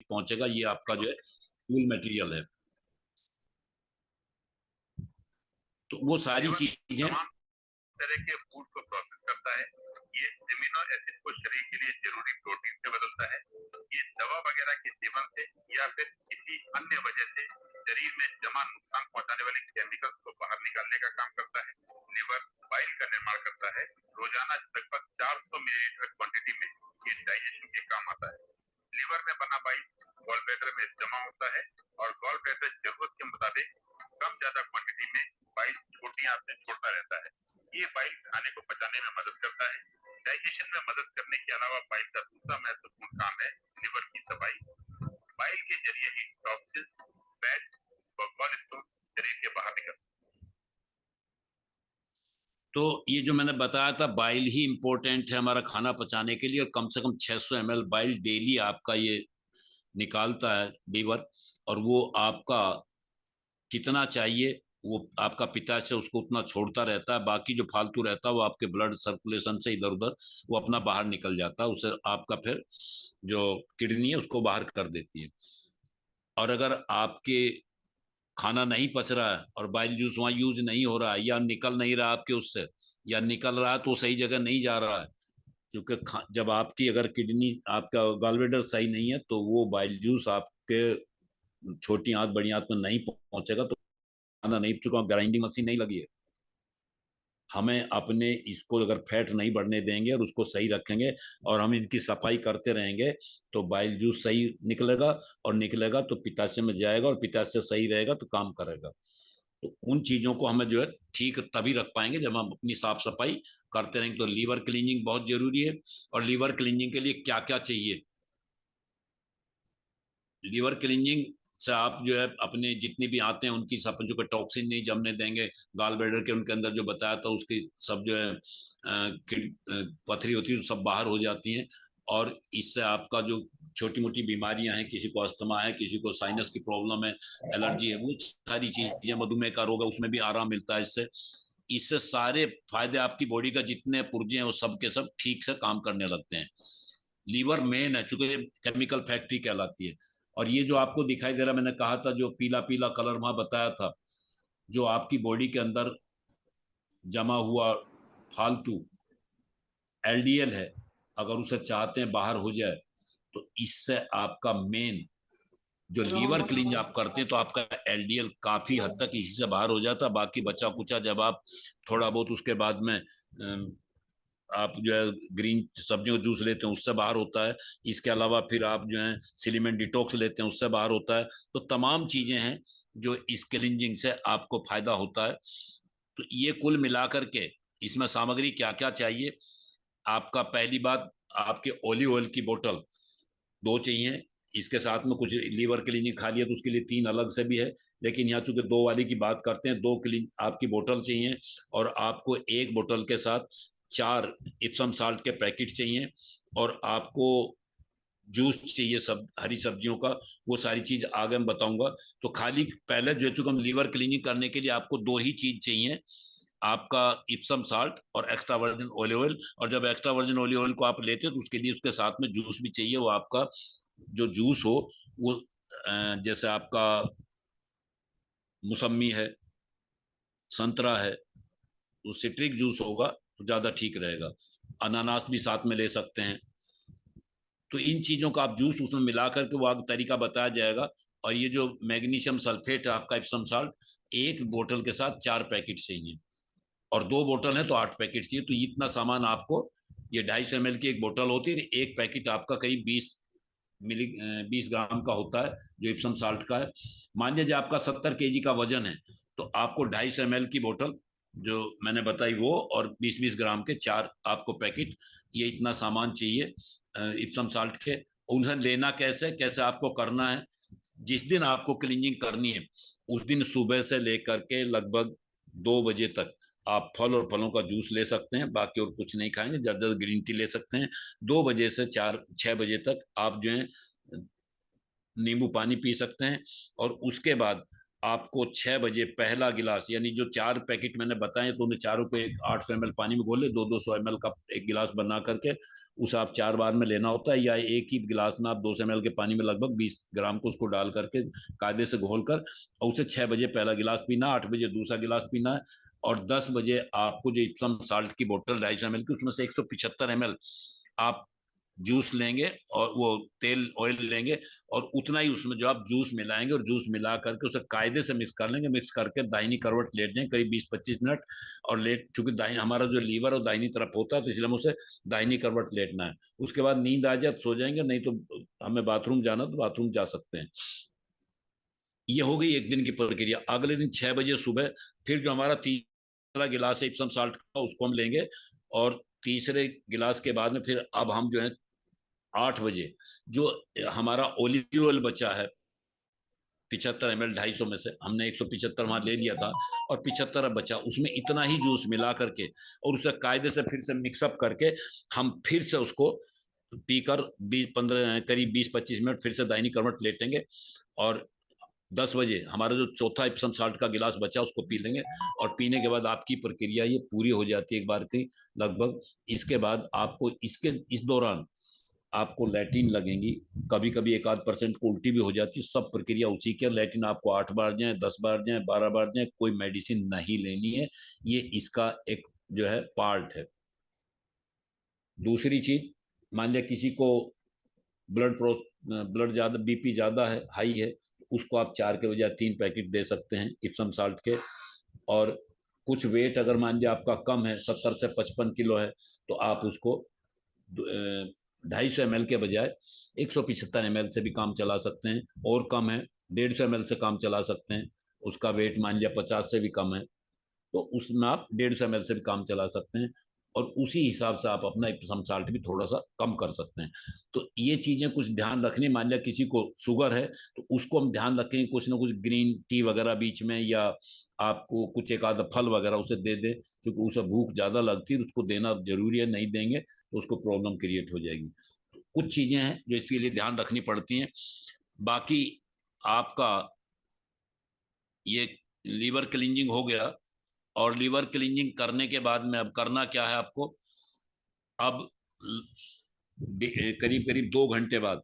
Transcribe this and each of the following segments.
पहुंचेगा। ये आपका जो है टूल मटेरियल है। तो वो सारी चीजें तरह के फूड को प्रोसेस करता है। ये एमिनो एसिड को शरीर के लिए जरूरी प्रोटीन से बदलता है। ये दवा वगैरह के सेवन से या फिर किसी अन्य वजह से शरीर में जमा नुकसान पहुंचाने वाले केमिकल्स को बाहर निकालने का काम करता है। लिवर बाइल का निर्माण करता है। रोजाना लगभग 400 मिलीलीटर क्वांटिटी में ये डाइजेशन के काम आता है। लिवर में बना बाइल गॉल ब्लैडर में जमा होता है और गॉल ब्लैडर जरूरत के मुताबिक कम ज्यादा क्वांटिटी में बाइल छोटी आंत में छोड़ता रहता है। ये बाइल खाने को पचाने में मदद करता है। डाइजेशन में मदद करने के अलावा बाइल का दूसरा महत्वपूर्ण काम है लिवर की सफाई। बाइल के जरिए ही टॉक्सिन्स, फैट और कोलेस्ट्रॉल शरीर के बाहर निकलते हैं। तो ये जो मैंने बताया था, बाइल ही इंपॉर्टेंट है हमारा खाना पचाने के लिए, और कम से कम 600 ml बाइल डेली आपका ये निकालता है लीवर। और वो आपका कितना चाहिए वो आपका पित्ताशय से उसको उतना छोड़ता रहता है। बाकी जो फालतू रहता है वो आपके ब्लड सर्कुलेशन से इधर उधर वो अपना बाहर निकल जाता है। उसे आपका फिर जो किडनी है उसको बाहर कर देती है। और अगर आपके खाना नहीं पच रहा है और बाइल जूस वहां यूज नहीं हो रहा है, या निकल नहीं रहा आपके उससे, या निकल रहा है तो सही जगह नहीं जा रहा है, क्योंकि जब आपकी अगर किडनी आपका गॉलब्लैडर सही नहीं है तो वो बाइल जूस आपके छोटी आंत बड़ी आंत में नहीं पहुंचेगा। तो खाना नहीं, चुका ग्राइंडिंग मशीन नहीं लगी है। हमें अपने इसको अगर फैट नहीं बढ़ने देंगे और उसको सही रखेंगे और हम इनकी सफाई करते रहेंगे तो बाइल जूस सही निकलेगा, और निकलेगा तो पित्ताशय में जाएगा, और पित्ताशय सही रहेगा तो काम करेगा। तो उन चीजों को हमें जो है ठीक तभी रख पाएंगे जब हम अपनी साफ सफाई करते रहेंगे। तो लीवर क्लीनिंग बहुत जरूरी है। और लीवर क्लीनिंग के लिए क्या क्या चाहिए? लीवर क्लीनिंग से आप जो है अपने जितनी भी आते हैं उनकी सब जो टॉक्सिन नहीं जमने देंगे। गाल ब्लैडर के उनके अंदर जो बताया था उसकी सब जो है पथरी होती है सब बाहर हो जाती हैं। और इससे आपका जो छोटी मोटी बीमारियां हैं, किसी को अस्थमा है, किसी को साइनस की प्रॉब्लम है, एलर्जी है, वो सारी चीजें, मधुमेह का रोग है, उसमें भी आराम मिलता है इससे। इससे सारे फायदे आपकी बॉडी का जितने पुर्जे हैं वो सब के सब ठीक से काम करने लगते हैं। लीवर मेन है, चूंकि केमिकल फैक्ट्री कहलाती है। और ये जो आपको दिखाई दे रहा, मैंने कहा था जो पीला पीला कलर वहां बताया था, जो आपकी बॉडी के अंदर जमा हुआ फालतू एलडीएल है, अगर उसे चाहते हैं बाहर हो जाए तो इससे आपका मेन जो लीवर क्लीन आप करते हैं तो आपका एलडीएल काफी हद तक इसी से बाहर हो जाता है। बाकी बचा कुचा जब आप थोड़ा बहुत उसके बाद में आप जो है ग्रीन सब्जियों का जूस लेते हैं उससे बाहर होता है। इसके अलावा फिर आप जो है सिलीमेंट डिटॉक्स लेते हैं उससे बाहर होता है। तो तमाम चीजें हैं जो इस क्लींजिंग से आपको फायदा होता है। तो ये कुल मिलाकर के इसमें सामग्री क्या क्या चाहिए? आपका पहली बात, आपके ओलिव ऑयल की बोतल 2 चाहिए। इसके साथ में कुछ लीवर क्लीनिक खा लिया तो उसके लिए 3 अलग से भी है, लेकिन यहाँ चूंकि 2 वाली की बात करते हैं, 2 क्लीन आपकी बोतल चाहिए। और आपको एक बोतल के साथ 4 इप्सम साल्ट के पैकेट चाहिए। और आपको जूस चाहिए सब हरी सब्जियों का। वो सारी चीज आगे मैं बताऊंगा। तो खाली पहले जो चूंकि हम लीवर क्लीनिंग करने के लिए आपको 2 ही चीज चाहिए, आपका इप्सम साल्ट और एक्स्ट्रा वर्जिन ऑलिव ऑयल। और जब एक्स्ट्रा वर्जिन ऑलिव ऑयल को आप लेते हैं तो उसके लिए उसके साथ में जूस भी चाहिए। वो आपका जो जूस हो वो जैसे आपका मौसमी है, संतरा है, तो सिट्रिक जूस होगा तो ज्यादा ठीक रहेगा। अनानास भी साथ में ले सकते हैं। तो इन चीजों का आप जूस उसमें मिला करके वो आपको तरीका बताया जाएगा। और ये जो मैग्नीशियम सल्फेट है आपका इप्सम साल्ट, एक बोतल के साथ 4 पैकेट चाहिए। और 2 बोतल है तो 8 पैकेट चाहिए। तो इतना सामान आपको, ये 250 ml की एक बोतल होती है, एक पैकेट आपका करीब 20 ग्राम का होता है जो इप्सम साल्ट का है। मान लीजिए आपका 70 kg का वजन है तो आपको 250 ml की बोतल जो मैंने बताई वो, और 20-20 ग्राम के 4 आपको पैकेट, ये इतना सामान चाहिए इप्सम साल्ट के। उन्हें लेना कैसे कैसे आपको करना है? जिस दिन आपको क्लीनिंग करनी है उस दिन सुबह से लेकर के लगभग 2 बजे तक आप फल और फलों का जूस ले सकते हैं। बाकी और कुछ नहीं खाएंगे, ज्यादा ज्यादा ग्रीन टी ले सकते हैं। 2 बजे से 4-6 बजे तक आप जो है नींबू पानी पी सकते हैं। और उसके बाद आपको 6 बजे पहला गिलास, यानी जो 4 पैकेट मैंने बताए तो उन्हें चारों को 800 ml पानी में घोले, 200 ml का एक गिलास बना करके उसे आप 4 बार में लेना होता है, या एक ही गिलास में आप 200 ml के पानी में लगभग 20 ग्राम को उसको डाल करके कायदे से घोल कर, और उसे 6 बजे पहला गिलास पीना, 8 बजे दूसरा गिलास पीना है, और 10 बजे आपको जो इप्सम साल्ट की बोतल 250 ml की, उसमें से 175 ml आप जूस लेंगे, और वो तेल ऑयल लेंगे, और उतना ही उसमें जो आप जूस मिलाएंगे, और जूस मिला करके उसे कायदे से मिक्स कर लेंगे, मिक्स करके दाहिनी करवट लेट जाएंगे करीब 20-25 मिनट, और लेट, चूंकि दाहिनी हमारा जो लीवर और दाहिनी तरफ होता है तो इसलिए हमें उसे दाहिनी करवट लेटना है। उसके बाद नींद आ जाए सो जाएंगे, नहीं तो हमें बाथरूम जाना तो बाथरूम जा सकते हैं। ये हो गई एक दिन की प्रक्रिया। अगले दिन 6 बजे सुबह फिर जो हमारा तीसरा गिलास है इप्सम साल्ट का, उसको हम लेंगे, और तीसरे गिलास के बाद में फिर अब हम जो है 8 बजे जो हमारा ओलिव ऑयल बचा है 75 ml 250 में से हमने 175 वहां ले लिया था, और 75 बचा, उसमें इतना ही जूस मिला करके और उसे कायदे से फिर से मिक्सअप करके हम फिर से उसको पीकर 20-15 करीब 20-25 मिनट फिर से दाहिनी करवट लेटेंगे, और 10 बजे हमारा जो चौथा इप्सम साल्ट का गिलास बचा उसको पी लेंगे, और पीने के बाद आपकी प्रक्रिया ये पूरी हो जाती है एक बार की लगभग। इसके बाद आपको इस दौरान आपको लैटिन लगेंगी, कभी कभी 1-8% को उल्टी भी हो जाती है, सब प्रक्रिया उसी के। लैटिन आपको 8 बार जाए, 10 बार जाए, 12 बार जाए, कोई मेडिसिन नहीं लेनी है, ये इसका एक जो है पार्ट है। दूसरी चीज, मान लिया किसी को ब्लड प्रो ब्लड ज्यादा, बीपी ज्यादा है, हाई है, उसको आप 4 के बजाय 3 पैकेट दे सकते हैं इप्सम साल्ट के। और कुछ वेट अगर मान लिया आपका कम है, 70 से 55 किलो है, तो आप उसको 250 ml के बजाय 175 ml से भी काम चला सकते हैं, और कम है 150 ml से काम चला सकते हैं, उसका वेट मान लिया 50 से भी कम है, तो उसमें आप 150 ml से भी काम चला सकते हैं, और उसी हिसाब से आप अपना इप्सम साल्ट भी थोड़ा सा कम कर सकते हैं। तो ये चीजें कुछ ध्यान रखनी, मान लिया किसी को शुगर है तो उसको हम ध्यान रखें, कुछ ना कुछ ग्रीन टी वगैरह बीच में, या आपको कुछ एक आधा फल वगैरह उसे दे दे, क्योंकि उसे भूख ज्यादा लगती है, उसको देना जरूरी है, नहीं देंगे तो उसको प्रॉब्लम क्रिएट हो जाएगी। तो कुछ चीजें हैं जो इसके लिए ध्यान रखनी पड़ती हैं। बाकी आपका ये लीवर क्लींजिंग हो गया, और लीवर क्लींजिंग करने के बाद में अब करना क्या है आपको, अब करीब करीब 2 घंटे बाद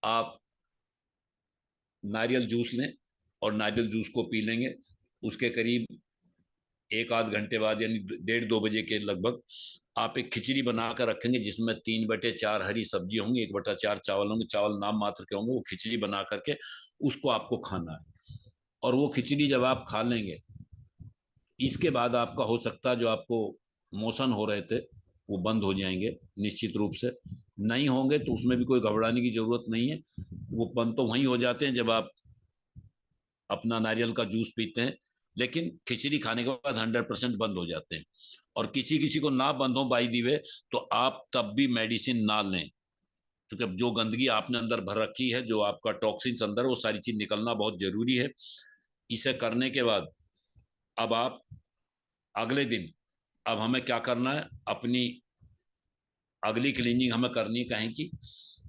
आप नारियल जूस लें, और नारियल जूस को पी लेंगे। उसके करीब 1-8 घंटे बाद, यानी 1:30-2 बजे के लगभग, आप एक खिचड़ी बना कर रखेंगे जिसमें 3/4 हरी सब्जी होंगी, 1/4 चावल होंगे, चावल नाम मात्र के होंगे, वो खिचड़ी बना करके उसको आपको खाना है। और वो खिचड़ी जब आप खा लेंगे, इसके बाद आपका हो सकता है जो आपको मोशन हो रहे थे वो बंद हो जाएंगे निश्चित रूप से। नहीं होंगे तो उसमें भी कोई घबराने की जरूरत नहीं है, वो बंद तो वहीं हो जाते हैं जब आप अपना नारियल का जूस पीते हैं, लेकिन खिचड़ी खाने के बाद 100% बंद हो जाते हैं। और किसी किसी को ना बंद हो बाई दी वे, तो आप तब भी मेडिसिन ना लें, क्योंकि अब जो गंदगी आपने अंदर भर रखी है, जो आपका टॉक्सिन्स अंदर, वो सारी चीज निकलना बहुत जरूरी है। इसे करने के बाद अब आप अगले दिन, अब हमें क्या करना है, अपनी अगली क्लीनिंग हमें करनी है कहें की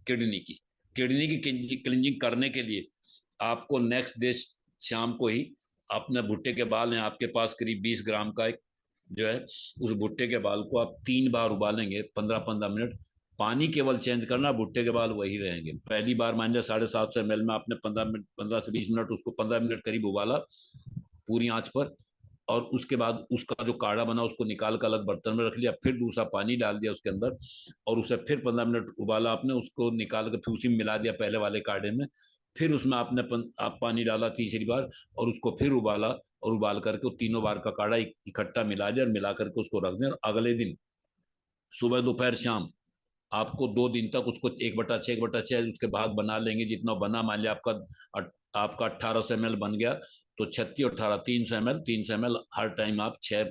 किडनी की। किडनी की क्लीनिंग करने के लिए आपको नेक्स्ट डे शाम को ही, अपने भुट्टे के बाल हैं आपके पास करीब 20 ग्राम का एक जो है, उस भुट्टे के बाल को आप 3 बार उबालेंगे 15-15 मिनट। पानी केवल चेंज करना, भुट्टे के बाल वही रहेंगे। पहली बार मान लिया 750 ml में आपने 15 मिनट, 15 से 20 मिनट उसको 15 मिनट करीब उबाला पूरी आंच पर, और उसके बाद उसका जो काढ़ा बना उसको निकाल कर अलग बर्तन में रख लिया, फिर दूसरा पानी डाल दिया उसके अंदर, और उसे फिर 15 मिनट उबाला आपने, उसको निकाल कर फिर उसी में मिला दिया पहले वाले काढ़े में, फिर उसमें आपने आप पानी डाला तीसरी बार, और उसको फिर उबाला, और उबाल करके तीनों बार का काढ़ा इकट्ठा मिला दिया, और मिला करके उसको रख दें। अगले दिन सुबह दोपहर शाम आपको 2 दिन तक उसको 1/6 1/6 उसके भाग बना लेंगे, जितना बना, मान लिया आपका 1800 ml बन गया, तो 36 18 300 ml 300 ml हर टाइम आप 6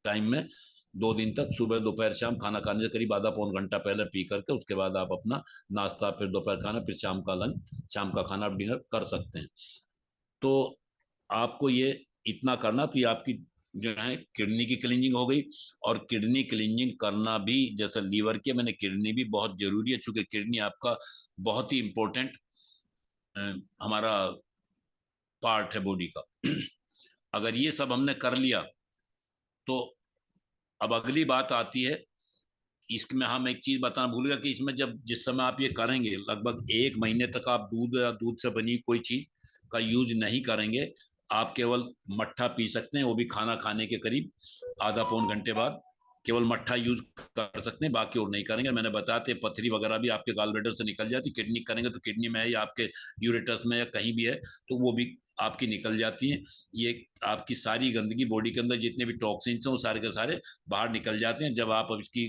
टाइम में 2 दिन तक सुबह दोपहर शाम खाना खाने से करीब आधा पौन घंटा पहले पी करके, उसके बाद आप अपना नाश्ता, फिर दोपहर खाना, फिर शाम का लंच, शाम का खाना, डिनर कर सकते हैं। तो आपको ये इतना करना, तो ये आपकी जो है किडनी की क्लीनिंग हो गई। और किडनी क्लीनिंग करना भी जैसे लीवर की, मैंने किडनी भी बहुत जरूरी है, चूंकि किडनी आपका बहुत ही इंपॉर्टेंट हमारा पार्ट है बॉडी का। अगर ये सब हमने कर लिया तो अब अगली बात आती है, इसमें हम एक चीज बताना भूल गया कि इसमें जब जिस समय आप ये करेंगे लगभग 1 महीने तक आप दूध या दूध से बनी कोई चीज का यूज नहीं करेंगे। आप केवल मट्ठा पी सकते हैं, वो भी खाना खाने के करीब आधा पौन घंटे बाद केवल मट्ठा यूज कर सकते हैं, बाकी और नहीं करेंगे। मैंने बताया थे पथरी वगैरह भी आपके गाल ब्लैडर से निकल जाती, किडनी करेंगे तो किडनी में है या आपके यूरेटस में या कहीं भी है तो वो भी आपकी निकल जाती है। ये आपकी सारी गंदगी बॉडी के अंदर जितने भी टॉक्सिन्स हैं वो सारे के सारे बाहर निकल जाते हैं। जब आप अब इसकी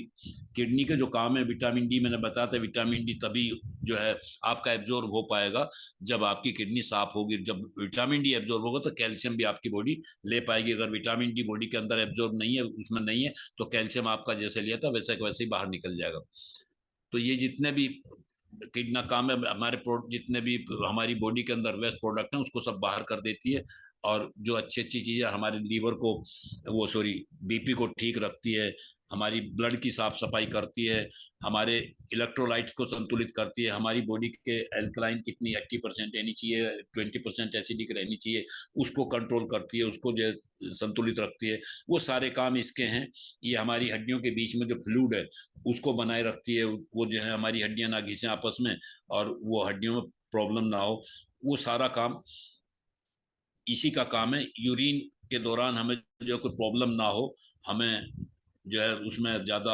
किडनी का जो काम है विटामिन डी, मैंने बताया था विटामिन डी तभी जो है आपका एब्जॉर्ब हो पाएगा जब आपकी किडनी साफ होगी। जब विटामिन डी एब्जॉर्ब होगा तो कैल्शियम भी आपकी बॉडी ले पाएगी। अगर विटामिन डी बॉडी के अंदर एब्जॉर्ब नहीं है, उसमें नहीं है, तो कैल्शियम आपका जैसे लिया था वैसे वैसे ही बाहर निकल जाएगा। तो ये जितने भी किडना काम है हमारे जितने भी हमारी बॉडी के अंदर वेस्ट प्रोडक्ट हैं उसको सब बाहर कर देती है। और जो अच्छी अच्छी चीजें हमारे लीवर को वो सॉरी बीपी को ठीक रखती है, हमारी ब्लड की साफ सफाई करती है, हमारे इलेक्ट्रोलाइट्स को संतुलित करती है, हमारी बॉडी के एल्कलाइन कितनी 80% रहनी चाहिए, 20% एसिडिक रहनी चाहिए, उसको कंट्रोल करती है, उसको जो संतुलित रखती है। वो सारे काम इसके हैं। ये हमारी हड्डियों के बीच में जो फ्लूइड है उसको बनाए रखती है, वो जो है हमारी हड्डियां ना घिसे आपस में और वो हड्डियों में प्रॉब्लम ना हो। वो सारा काम इसी का काम है। यूरिन के दौरान हमें जो कोई प्रॉब्लम ना हो, हमें जो है उसमें ज्यादा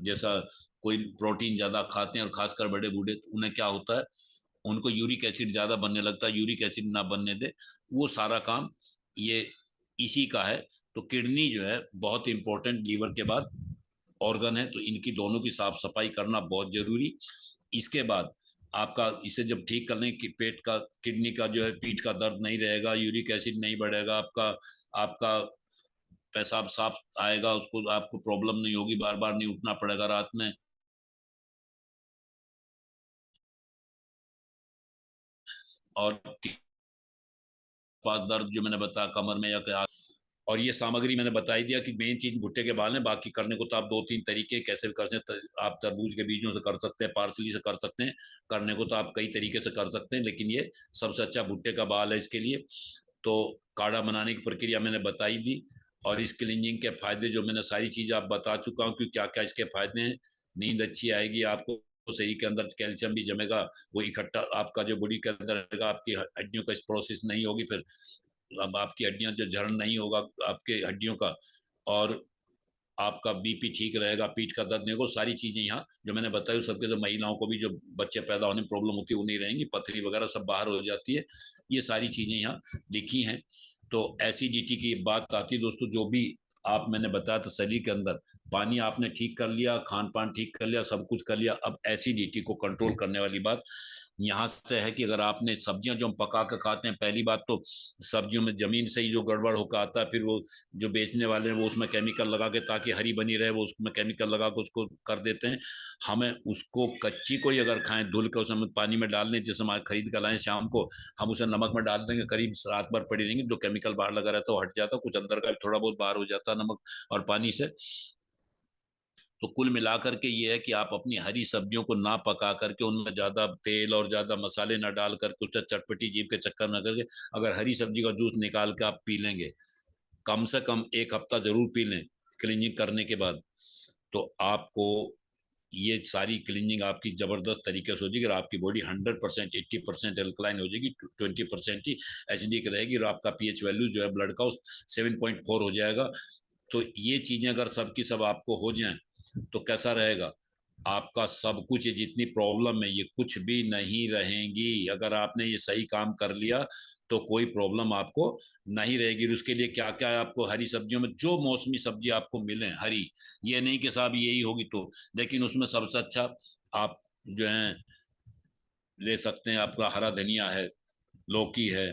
जैसा कोई प्रोटीन ज्यादा खाते हैं और खासकर बड़े बूढ़े तो उन्हें क्या होता है, उनको यूरिक एसिड ज्यादा बनने लगता है, यूरिक एसिड ना बनने दे। वो सारा काम ये इसी का है। तो किडनी जो है बहुत इंपॉर्टेंट लीवर के बाद ऑर्गन है, तो इनकी दोनों की साफ सफाई करना बहुत जरूरी। इसके बाद आपका इसे जब ठीक कर लें कि पेट का किडनी का जो है पीठ का दर्द नहीं रहेगा, यूरिक एसिड नहीं बढ़ेगा, आपका आपका पेशाब साफ आएगा, उसको आपको प्रॉब्लम नहीं होगी, बार बार नहीं उठना पड़ेगा रात में। और पास दर्द जो मैंने बताया कमर में या क्या, और ये सामग्री मैंने बताई दिया कि मेन चीज भुट्टे के बाल हैं। बाकी करने को तो आप 2-3 तरीके कैसे भी कर सकते हैं। आप तरबूज के बीजों से कर सकते हैं, पार्सली से कर सकते हैं, करने को तो आप कई तरीके से कर सकते हैं, लेकिन ये सबसे अच्छा भुट्टे का बाल है इसके लिए। तो काढ़ा बनाने की प्रक्रिया मैंने बताई दी, और इस क्लींजिंग के फायदे जो मैंने सारी चीज आप बता चुका हूँ कि क्या क्या इसके फायदे हैं। नींद अच्छी आएगी आपको, शरीर के अंदर कैल्शियम भी जमेगा, वो इकट्ठा आपका जो बॉडी के अंदर रहेगा, आपकी हड्डियों का इस प्रोसेस नहीं होगी, फिर अब आपकी हड्डियां जो जरण नहीं होगा आपके हड्डियों का, और आपका बीपी ठीक रहेगा, पीठ का दर्द नहीं होगा। सारी चीजें यहाँ जो मैंने बताई सबके सब महिलाओं को भी जो बच्चे पैदा होने में प्रॉब्लम होती है वो नहीं रहेंगी, पथरी वगैरह सब बाहर हो जाती है। ये सारी चीजें यहाँ लिखी हैं। तो एसिडिटी की बात आती है दोस्तों, जो भी आप मैंने बताया था शरीर के अंदर पानी आपने ठीक कर लिया, खान पान ठीक कर लिया, सब कुछ कर लिया, अब एसिडिटी को कंट्रोल करने वाली बात यहाँ से है कि अगर आपने सब्जियां जो हम पका कर खाते हैं, पहली बात तो सब्जियों में जमीन से ही जो गड़बड़ होकर आता है, फिर वो जो बेचने वाले हैं वो उसमें केमिकल लगा के ताकि हरी बनी रहे वो उसमें केमिकल लगा के उसको कर देते हैं। हमें उसको कच्ची को ही अगर खाएं धुल कर उसमें पानी में डाल दें, जैसे हम खरीद कर लाएं शाम को, हम उसे नमक में डाल देंगे, करीब रात भर पड़ी रहेंगे, जो केमिकल बाहर लगा रहता है वो हट जाता है, कुछ अंदर का भी थोड़ा बहुत बाहर हो जाता है नमक और पानी से। तो कुल मिलाकर के ये है कि आप अपनी हरी सब्जियों को ना पका करके उनमें ज्यादा तेल और ज्यादा मसाले ना डाल करके उसका चटपटी जीभ के चक्कर ना करके अगर हरी सब्जी का जूस निकाल के आप पी लेंगे, कम से कम 1 हफ्ता जरूर पी लें क्लीनिंग करने के बाद, तो आपको ये सारी क्लीनिंग आपकी जबरदस्त तरीके से हो जाएगी और आपकी बॉडी 100% 80% एल्कलाइन हो जाएगी, 20% ही एसिडिक रहेगी, और आपका पीएच वैल्यू जो है ब्लड का 7.4 हो जाएगा। तो ये चीजें अगर सब की सब आपको हो जाएं तो कैसा रहेगा, आपका सब कुछ ये जितनी प्रॉब्लम है ये कुछ भी नहीं रहेंगी। अगर आपने ये सही काम कर लिया तो कोई प्रॉब्लम आपको नहीं रहेगी। उसके लिए क्या क्या है, आपको हरी सब्जियों में जो मौसमी सब्जी आपको मिले हरी, ये नहीं कि साहब यही होगी तो, लेकिन उसमें सबसे अच्छा आप जो है ले सकते हैं, आपका हरा धनिया है, लौकी है,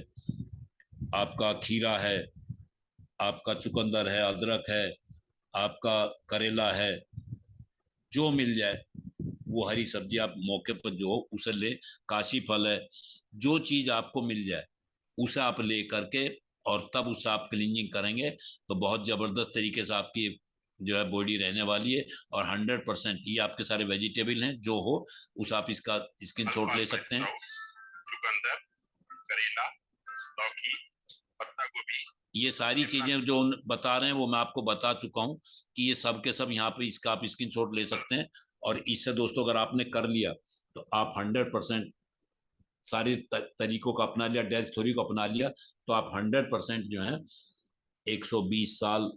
आपका खीरा है, आपका चुकंदर है, अदरक है, आपका करेला है, जो मिल जाए वो हरी सब्जी आप मौके पर जो हो उसे ले। काशी फल है, जो चीज आपको मिल जाए उसे आप ले करके और तब उससे आप क्लीनिंग करेंगे तो बहुत जबरदस्त तरीके से आपकी जो है बॉडी रहने वाली है। और 100% ये आपके सारे वेजिटेबल हैं जो हो उस आप इसका स्क्रीन शॉट ले सकते हैं। चुकंदर, करेला, लौकी, पत्ता गोभी। ये सारी चीजें जो बता रहे हैं वो मैं आपको बता चुका हूँ कि ये सब के सब यहाँ पे इसका आप स्क्रीनशॉट ले सकते हैं। और इससे दोस्तों अगर आपने कर लिया तो आप 100% सारे तरीकों को अपना लिया, डेल्स थ्योरी को अपना लिया, तो आप 100% जो है 120 साल,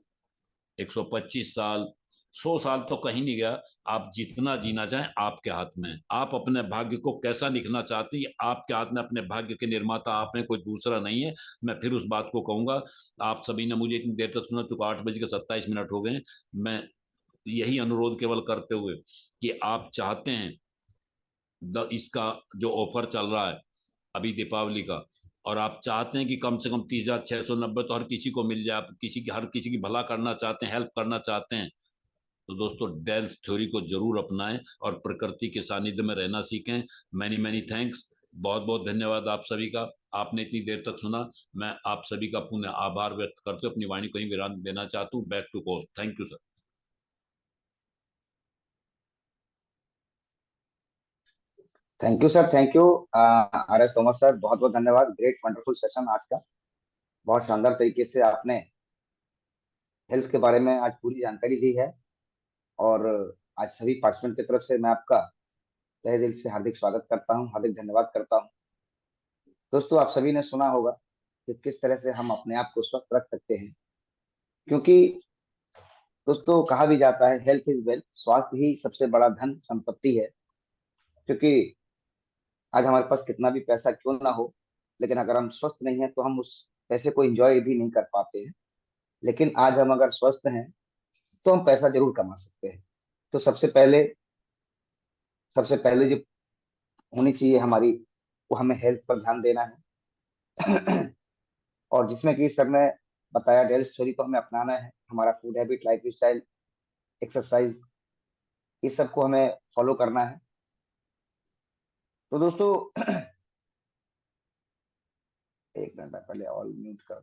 125 साल, 100 साल तो कहीं नहीं गया। आप जितना जीना चाहें आपके हाथ में है। आप अपने भाग्य को कैसा लिखना चाहते हैं आपके हाथ में। अपने भाग्य के निर्माता आप हैं, कोई दूसरा नहीं है। मैं फिर उस बात को कहूंगा। आप सभी ने मुझे इतनी देर तक सुना, चूंकि 8:27 हो गए। मैं यही अनुरोध केवल करते हुए कि आप चाहते हैं इसका जो ऑफर चल रहा है अभी दीपावली का, और आप चाहते हैं कि कम से कम 30,690 तो हर किसी को मिल जाए, आप हर किसी की भला करना चाहते हैं, हेल्प करना चाहते हैं, तो दोस्तों डेल्स थ्योरी को जरूर अपनाएं और प्रकृति के सानिध्य में रहना सीखें। Many many thanks. बहुत बहुत धन्यवाद आप सभी का। आपने इतनी देर तक सुना। मैं आप सभी का पुनः आभार व्यक्त करते हुए अपनी वाणी को ही विराम देना चाहता हूँ। Back to call. Thank you sir. Thank you sir, thank you. R S Tomar sir, बहुत बहुत धन्यवाद। ग्रेट वंडरफुल सेशन आज का। बहुत शानदार तरीके से आपने हेल्थ के बारे में आज पूरी जानकारी दी है। और आज सभी पार्टिसिपेंट की तरफ से मैं आपका तहे दिल से हार्दिक स्वागत करता हूँ, हार्दिक धन्यवाद करता हूँ। दोस्तों, आप सभी ने सुना होगा कि किस तरह से हम अपने आप को स्वस्थ रख सकते हैं। क्योंकि दोस्तों, कहा भी जाता है हेल्थ इज वेल्थ, स्वास्थ्य ही सबसे बड़ा धन संपत्ति है। क्योंकि आज हमारे पास कितना भी पैसा क्यों ना हो, लेकिन अगर हम स्वस्थ नहीं है तो हम उस पैसे को एंजॉय भी नहीं कर पाते हैं। लेकिन आज हम अगर स्वस्थ हैं तो हम पैसा जरूर कमा सकते हैं। तो सबसे पहले जो होनी चाहिए हमारी, वो हमें हेल्थ पर ध्यान देना है। और जिसमें कि सर ने बताया, डेल्स थ्योरी को हमें अपनाना है। हमारा food habit, life style, exercise, इस सब को हमें फॉलो करना है। तो दोस्तों, एक मिनट, मैं पहले ऑल म्यूट कर